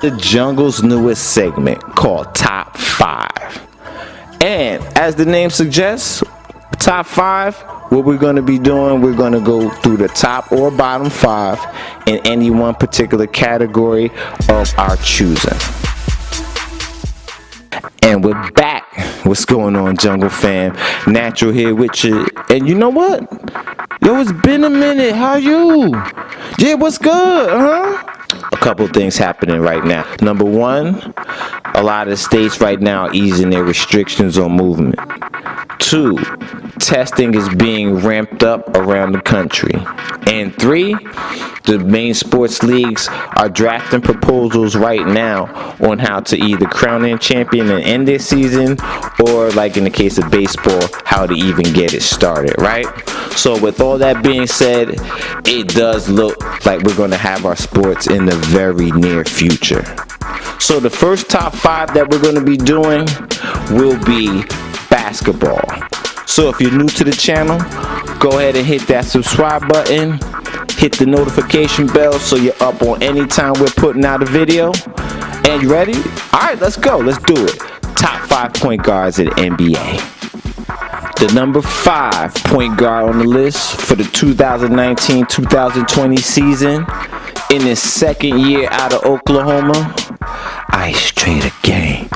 The Jungle's newest segment called Top 5. And as the name suggests, Top 5, what we're going to be doing, we're going to go through the top or bottom 5 in any one particular category of our choosing. And we're back. What's going on, Jungle fam? Natural here with you. And you know what? Yo, it's been a minute. How you? Yeah, what's good? A couple things happening right now. Number one, a lot of states right now are easing their restrictions on movement. 2, testing is being ramped up around the country. And 3, the main sports leagues are drafting proposals right now on how to either crown a champion and end their season, or like in the case of baseball, how to even get it started, right? So with all that being said, it does look like we're going to have our sports in the very near future. So the first top 5 that we're going to be doing will be basketball. So if you're new to the channel, go ahead and hit that subscribe button, hit the notification bell so you're up on any time we're putting out a video. And you ready? Alright, let's go. Let's do it. Top 5 point guards in the NBA. The number 5 point guard on the list for the 2019-2020 season, in his second year out of Oklahoma, Ice Trey the Game.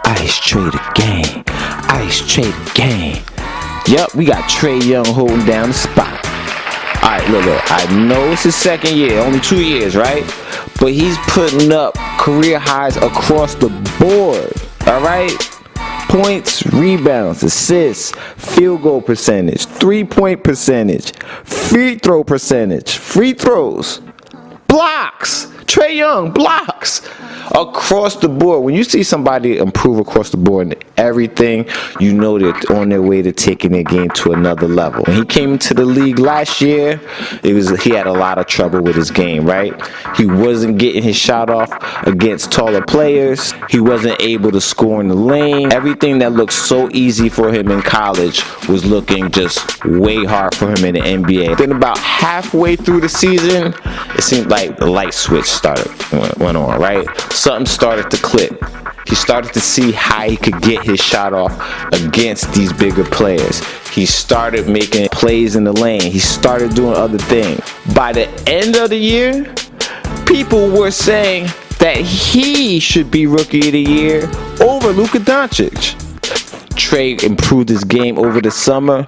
Ice Trey the Game. Ice Trey the Game. Yep, we got Trey Young holding down the spot. Alright, look, I know it's his second year, only 2 years, right? But he's putting up career highs across the board, alright? Points, rebounds, assists, field goal percentage, 3-point percentage, free throw percentage, free throws, blocks. Trey Young, blocks across the board. When you see somebody improve across the board in everything, you know they're on their way to taking their game to another level. When he came into the league last year, he had a lot of trouble with his game, right? He wasn't getting his shot off against taller players. He wasn't able to score in the lane. Everything that looked so easy for him in college was looking just way hard for him in the NBA. Then about halfway through the season, it seemed like the light switch went on, right? Something started to click. He started to see how he could get his shot off against these bigger players. He started making plays in the lane. He started doing other things. By the end of the year, people were saying that he should be Rookie of the Year over Luka Doncic. Trey improved his game over the summer,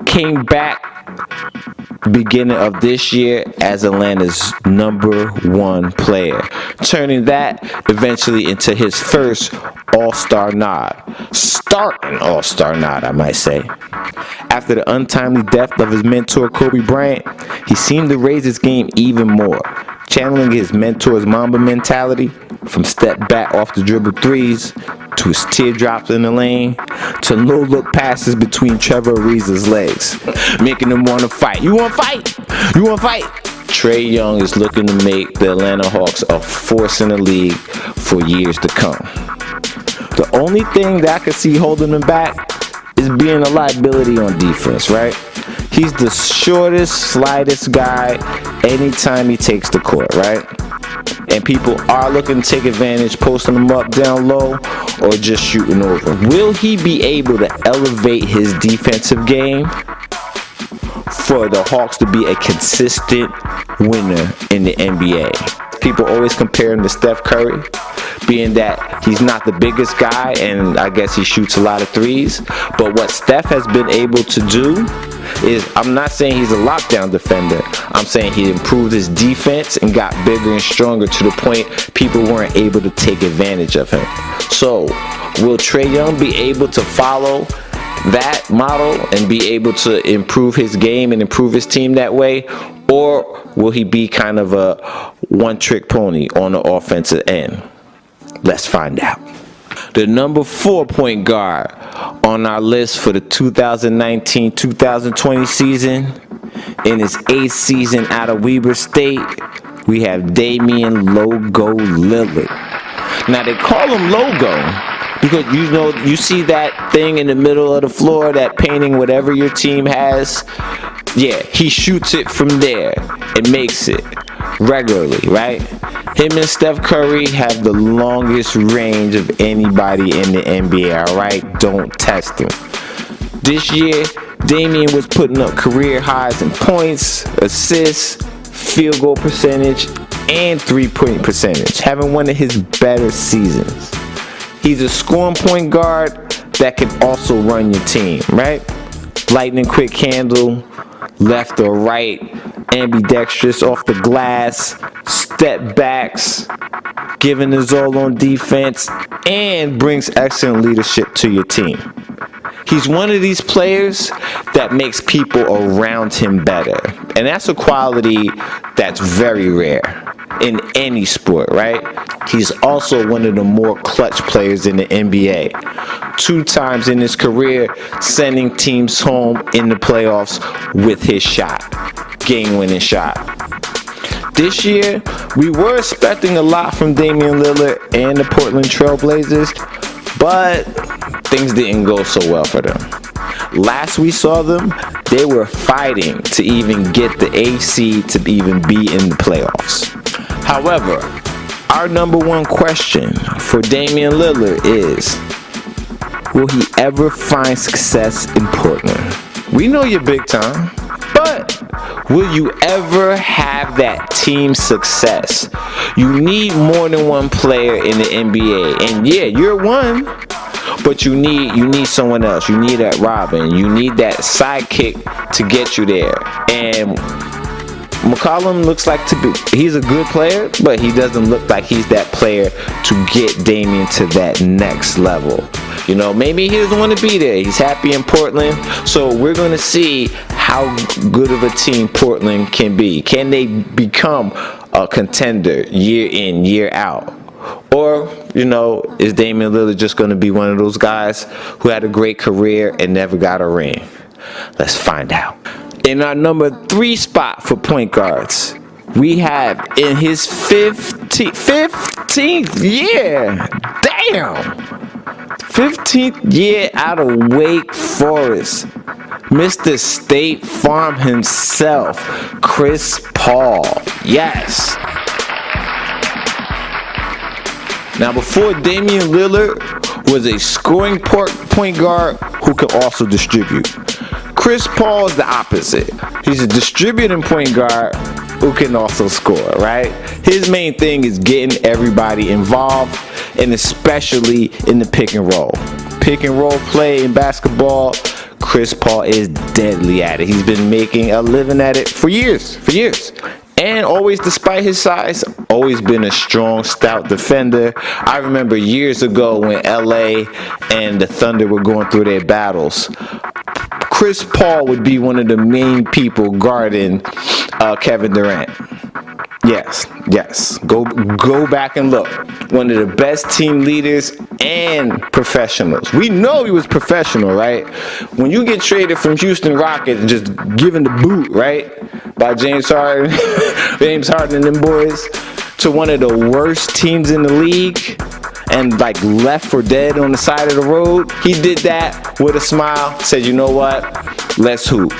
came back beginning of this year as Atlanta's number 1 player, turning that eventually into his first All-Star nod. Starting All-Star nod, I might say. After the untimely death of his mentor Kobe Bryant, he seemed to raise his game even more, channeling his mentor's Mamba mentality from step back off the dribble threes to his teardrops in the lane to no-look passes between Trevor Ariza's legs, making him want to fight. You want to fight? You want to fight? Trey Young is looking to make the Atlanta Hawks a force in the league for years to come. The only thing that I could see holding him back is being a liability on defense, right? He's the shortest, slightest guy anytime he takes the court, right? And people are looking to take advantage, posting him up down low, or just shooting over. Will he be able to elevate his defensive game for the Hawks to be a consistent winner in the NBA? People always compare him to Steph Curry, being that he's not the biggest guy, and I guess he shoots a lot of threes. But what Steph has been able to do is, I'm not saying he's a lockdown defender. I'm saying he improved his defense and got bigger and stronger to the point people weren't able to take advantage of him. So, will Trey Young be able to follow that model and be able to improve his game and improve his team that way? Or will he be kind of a one-trick pony on the offensive end? Let's find out. The number 4 point guard on our list for the 2019-2020 season, in his 8th season out of Weber State, we have Damian Logo Lillard. Now they call him Logo because you see that thing in the middle of the floor, that painting, whatever your team has. Yeah, he shoots it from there and makes it regularly, right? Him and Steph Curry have the longest range of anybody in the NBA, alright? Don't test them. This year, Damian was putting up career highs in points, assists, field goal percentage, and three-point percentage, having one of his better seasons. He's a scoring point guard that can also run your team, right? Lightning quick handle, left or right, ambidextrous off the glass, step backs, giving his all on defense, and brings excellent leadership to your team. He's one of these players that makes people around him better. And that's a quality that's very rare in any sport, right? He's also one of the more clutch players in the NBA. 2 times in his career, sending teams home in the playoffs with his shot, game-winning shot. This year, we were expecting a lot from Damian Lillard and the Portland Trail Blazers, but things didn't go so well for them. Last we saw them, they were fighting to even get the AC to even be in the playoffs. However, our number one question for Damian Lillard is, will he ever find success in Portland? We know you're big time, but will you ever have that team success? You need more than one player in the NBA, and yeah, you're one, but you need someone else. You need that Robin. You need that sidekick to get you there. And McCollum looks like he's a good player, but he doesn't look like he's that player to get Damian to that next level. You know, maybe he doesn't want to be there. He's happy in Portland. So we're going to see how good of a team Portland can be. Can they become a contender year in, year out? Or, you know, is Damian Lillard just going to be one of those guys who had a great career and never got a ring? Let's find out. In our number 3 spot for point guards, we have in his 15th year. Damn! 15th year out of Wake Forest. Mr. State Farm himself, Chris Paul. Yes. Now, before Damian Lillard was a scoring point guard who could also distribute. Chris Paul is the opposite. He's a distributing point guard who can also score, right? His main thing is getting everybody involved, and especially in the pick and roll. Pick and roll play in basketball, Chris Paul is deadly at it. He's been making a living at it for years. And always, despite his size, always been a strong, stout defender. I remember years ago when LA and the Thunder were going through their battles, Chris Paul would be one of the main people guarding Kevin Durant. Yes. Go back and look. One of the best team leaders and professionals. We know he was professional, right? When you get traded from Houston Rockets, just given the boot, right, by James Harden and them boys, to one of the worst teams in the league, and like left for dead on the side of the road. He did that with a smile, said, you know what, let's hoop.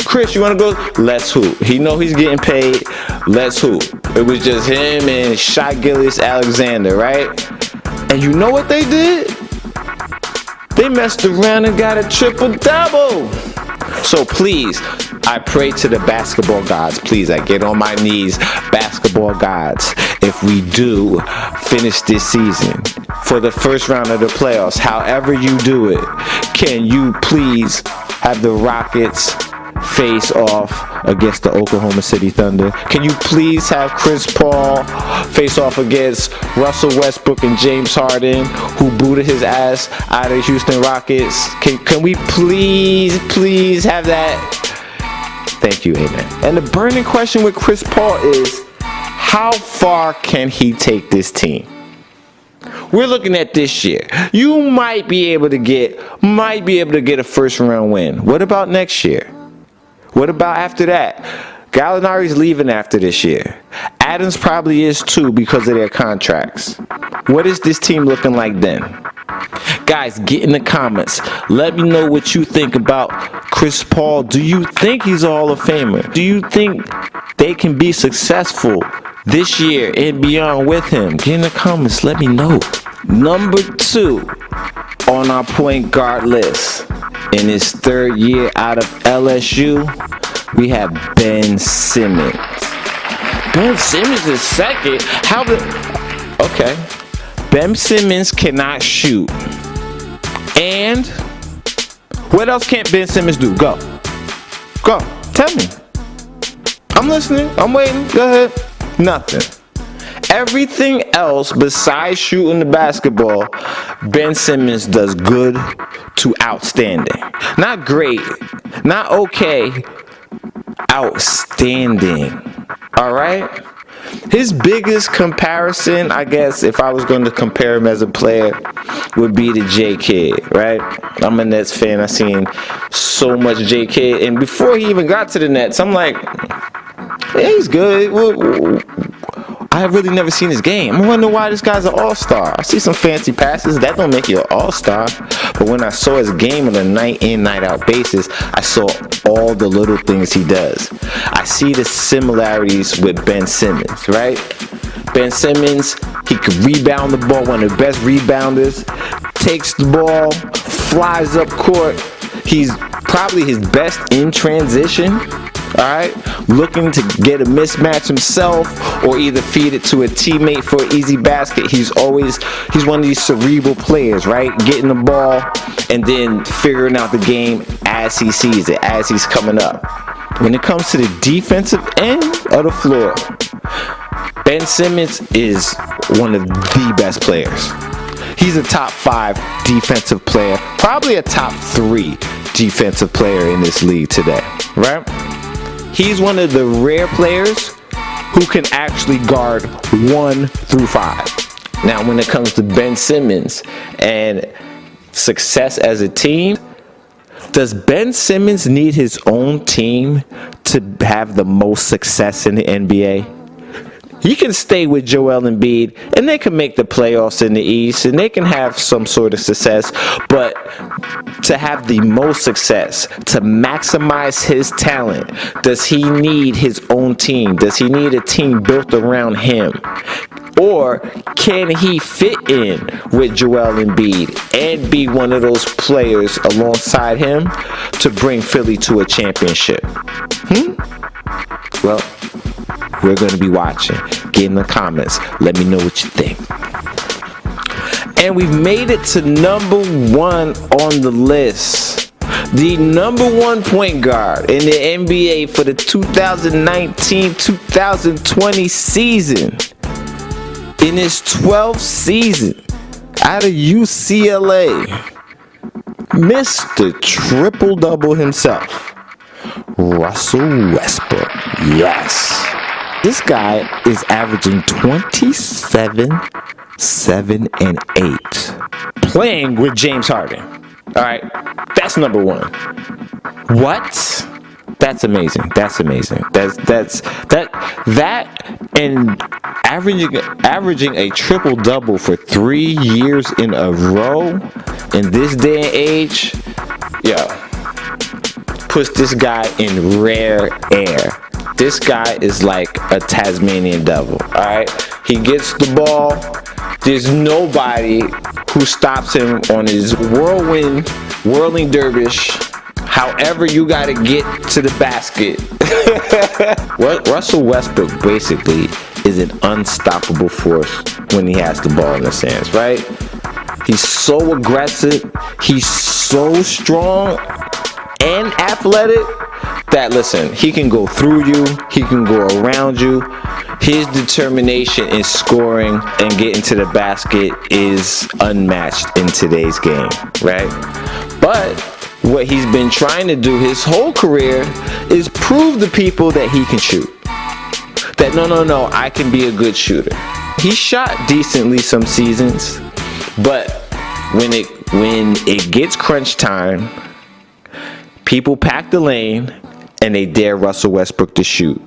Chris, you want to go? Let's hoop. He know he's getting paid. Let's hoop. It was just him and Shai Gilgeous-Alexander, right? And you know what they did? They messed around and got a triple-double. So please, I pray to the basketball gods. Please, I get on my knees, basketball gods. If we do finish this season for the first round of the playoffs, however you do it, can you please have the Rockets face off against the Oklahoma City Thunder? Can you please have Chris Paul face off against Russell Westbrook and James Harden, who booted his ass out of Houston Rockets? Can we please have that? Thank you, amen. And the burning question with Chris Paul is, how far can he take this team? We're looking at this year. You might be able to get a first round win. What about next year? What about after that? Gallinari's leaving after this year. Adams probably is too because of their contracts. What is this team looking like then? Guys, get in the comments. Let me know what you think about Chris Paul. Do you think he's a Hall of Famer? Do you think they can be successful this year and beyond with him? Get in the comments, let me know. Number 2 on our point guard list in his 3rd year out of LSU, we have Ben Simmons. Ben Simmons is 2nd? Okay. Ben Simmons cannot shoot. And what else can't Ben Simmons do? Go. Tell me. I'm listening. I'm waiting. Go ahead. Nothing. Everything else besides shooting the basketball, Ben Simmons does good to outstanding. Not great, not okay, outstanding. All right? His biggest comparison, I guess, if I was going to compare him as a player, would be the J Kidd, right? I'm a Nets fan. I've seen so much J Kidd. And before he even got to the Nets, I'm like, yeah, he's good. I have really never seen his game. I'm wondering why this guy's an all-star. I see some fancy passes. That don't make you an all-star. But when I saw his game on a night-in, night-out basis, I saw all the little things he does. I see the similarities with Ben Simmons, right? Ben Simmons, he could rebound the ball, one of the best rebounders. Takes the ball, flies up court. He's probably his best in transition. Alright, looking to get a mismatch himself or either feed it to a teammate for an easy basket. He's one of these cerebral players, right? Getting the ball and then figuring out the game as he sees it, as he's coming up. When it comes to the defensive end of the floor, Ben Simmons is one of the best players. He's a top 5 defensive player, probably a top 3 defensive player in this league today, right? He's one of the rare players who can actually guard 1 through 5. Now, when it comes to Ben Simmons and success as a team, does Ben Simmons need his own team to have the most success in the NBA? He can stay with Joel Embiid, and they can make the playoffs in the East, and they can have some sort of success. But to have the most success, to maximize his talent, does he need his own team? Does he need a team built around him? Or can he fit in with Joel Embiid and be one of those players alongside him to bring Philly to a championship? Well, we're going to be watching. Get in the comments. Let me know what you think. And we've made it to number 1 on the list. The number 1 point guard in the NBA for the 2019-2020 season. In his 12th season out of UCLA. Mr. Triple-Double himself. Russell Westbrook. Yes. This guy is averaging 27, 7, and 8. Playing with James Harden. Alright, that's number 1. What? That's amazing. That's amazing. That and averaging a triple-double for 3 years in a row in this day and age, puts this guy in rare air. This guy is like a Tasmanian devil, all right? He gets the ball. There's nobody who stops him on his whirling dervish. However you got to get to the basket. Russell Westbrook basically is an unstoppable force when he has the ball in his hands, right? He's so aggressive. He's so strong and athletic that, listen, he can go through you, he can go around you. His determination in scoring and getting to the basket is unmatched in today's game, right? But what he's been trying to do his whole career is prove to people that he can shoot. That no, I can be a good shooter. He shot decently some seasons, but when it gets crunch time, people pack the lane and they dare Russell Westbrook to shoot.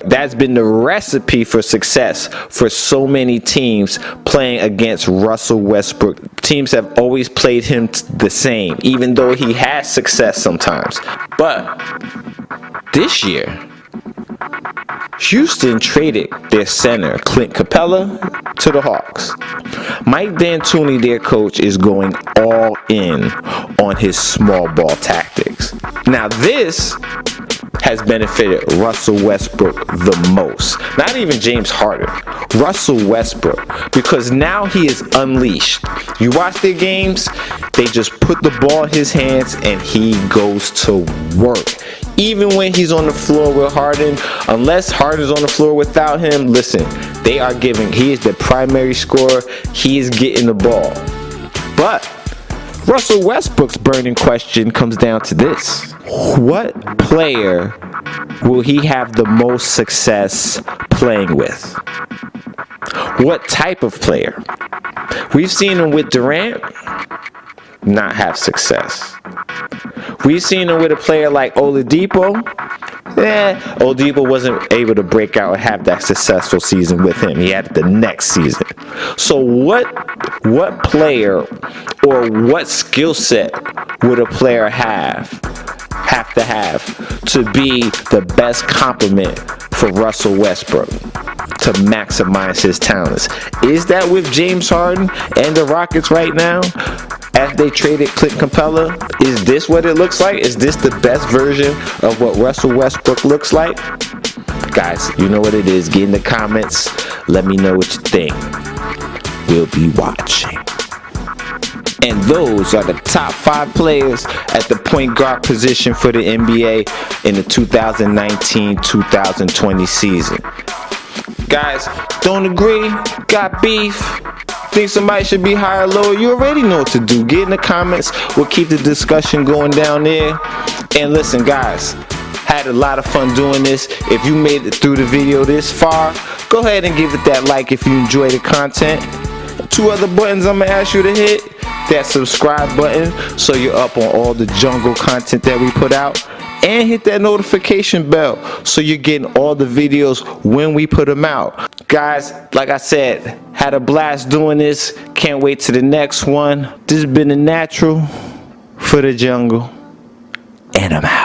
That's been the recipe for success for so many teams playing against Russell Westbrook. Teams have always played him the same, even though he has success sometimes. But this year, Houston traded their center, Clint Capella, to the Hawks. Mike D'Antoni, their coach, is going all in on his small ball tactics. Now this has benefited Russell Westbrook the most. Not even James Harden. Russell Westbrook. Because now he is unleashed. You watch their games, they just put the ball in his hands and he goes to work. Even when he's on the floor with Harden, unless Harden's on the floor without him, listen, they are giving, he is the primary scorer, he is getting the ball. But Russell Westbrook's burning question comes down to this. What player will he have the most success playing with? What type of player? We've seen him with Durant not have success. We've seen him with a player like Oladipo. Oladipo wasn't able to break out and have that successful season with him. He had it the next season. So what player or what skill set would a player have to be the best complement for Russell Westbrook to maximize his talents? Is that with James Harden and the Rockets right now? As they traded Clint Capella, is this what it looks like? Is this the best version of what Russell Westbrook looks like? Guys, you know what it is. Get in the comments. Let me know what you think. We'll be watching. And those are the top 5 players at the point guard position for the NBA in the 2019-2020 season. Guys, don't agree? Got beef? Think somebody should be higher or lower? You already know what to do. Get in the comments. We'll keep the discussion going down there. And listen, guys, had a lot of fun doing this. If you made it through the video this far, go ahead and give it that like if you enjoy the content. 2 other buttons I'm going to ask you to hit. That subscribe button so you're up on all the jungle content that we put out. And hit that notification bell so you're getting all the videos when we put them out. Guys, like I said, had a blast doing this. Can't wait to the next one. This has been The Natural for the jungle. And I'm out.